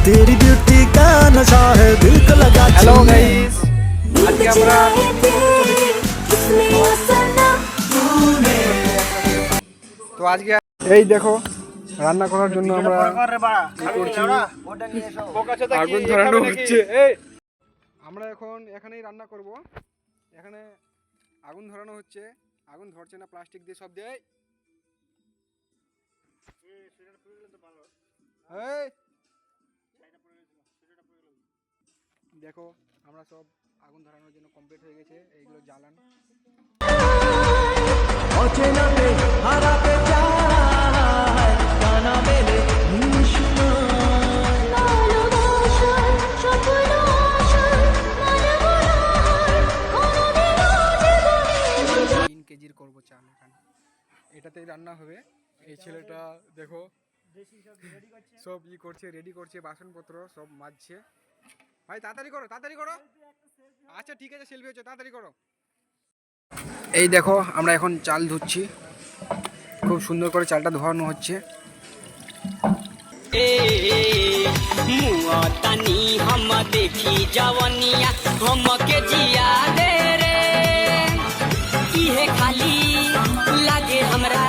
तेरी ब्यूटी का नशा है दिल को लगा। হ্যালো গাইস, আজকে আমরা তো আজকে এই দেখো রান্না করার জন্য আমরা আগুন ধরানো হচ্ছে। এই আমরা এখন এখানেই রান্না করব। এখানে আগুন ধরানো হচ্ছে। আগুন ধরছে না, প্লাস্টিক দিয়ে সব দিয়ে। এই দেখো আমরা সব আগুন ধরানোর জন্য কমপ্লিট হয়ে গেছে। এইগুলো জ্বালান। কেজির করবো চাল এখানে, এটাতেই রান্না হবে। এই ছেলেটা দেখো সব করছে, রেডি করছে, বাসনপত্র সব মাজছে। ভাই তাড়াতাড়ি করো, তাড়াতাড়ি করো। আচ্ছা ঠিক আছে, সেলফি হচ্ছে, তাড়াতাড়ি করো। এই দেখো আমরা এখন চাল ধুচ্ছি। খুব সুন্দর করে চালটা ধোয়ানো হচ্ছে। तनी हम देखी जवनिया हम के जिया दे रे इहे खाली लागे हमरा।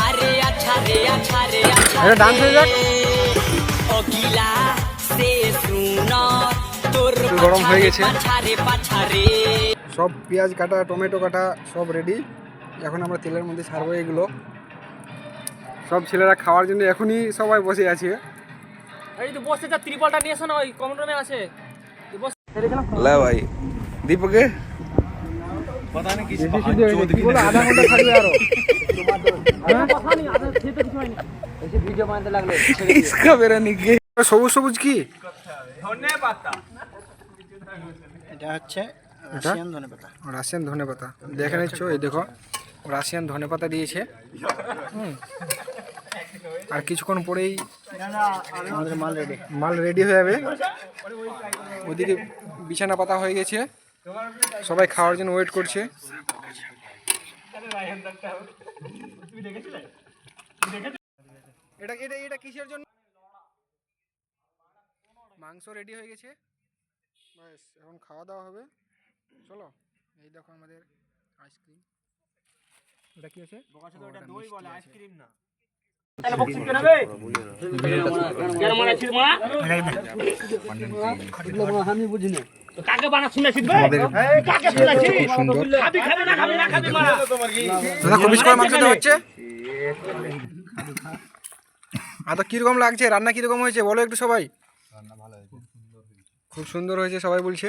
अरे अच्छा रे अच्छा रे अच्छा अरे डांस हो जाए। अगिला से सुनो तोर গরম হয়ে গেছে। পাছারে পাছারে সব পেঁয়াজ কাটা, টমেটো কাটা সব রেডি। এখন আমরা তেলের মধ্যে ছাড়বো এগুলো। সব ছেলেরা খাওয়ার জন্য এখনই সবাই বসে আছে। এই তো বসে যা ত্রিপলটা নিয়ে এসো না, ওই কমন রুমে আছে। ला भाई दीपक আধা ঘন্টা থাকবে আরো। কথা নেই, আধা খেতে কিছু হয়নি। এসে ভিডিও বানাতে লাগলে इसका मेरा निके সবুজ সবুজ কি এটা হচ্ছে রাশিয়ান ধনেপাতা। রাশিয়ান ধনেপাতা দেখে নিচ্ছ। এই দেখো রাশিয়ান ধনেপাতা দিয়েছে। আর কিছুক্ষণ পরেই আমাদের মাল রেডি। মাল রেডি হয়ে যাবে। ওদিকে বিছানা পাতা হয়ে গেছে, সবাই খাওয়ার জন্য ওয়েট করছে। এটা এটা এটা কিসের জন্য? মাংস রেডি হয়ে গেছে, ব্যাস এখন খাওয়া দাওয়া হবে। চলো। এই দেখো আমাদের আইসক্রিম। এটা কি আছে? দই বলে, আইসক্রিম না। তাহলে বক্স কেন বে কেন মারা ছিল মা আমি বুঝি না তো কাকে বানা শুনেছিস বে কাকে শুনেছিস? খাবি খাবে না খাবি না খাবি মারা দাদা কবিস করে মাংস দেওয়া হচ্ছে। আর তো কিরকম লাগছে? রান্না কিরকম হয়েছে বলো একটু সবাই। রান্না ভালো হয়েছে, খুব সুন্দর হয়েছে সবাই বলছে।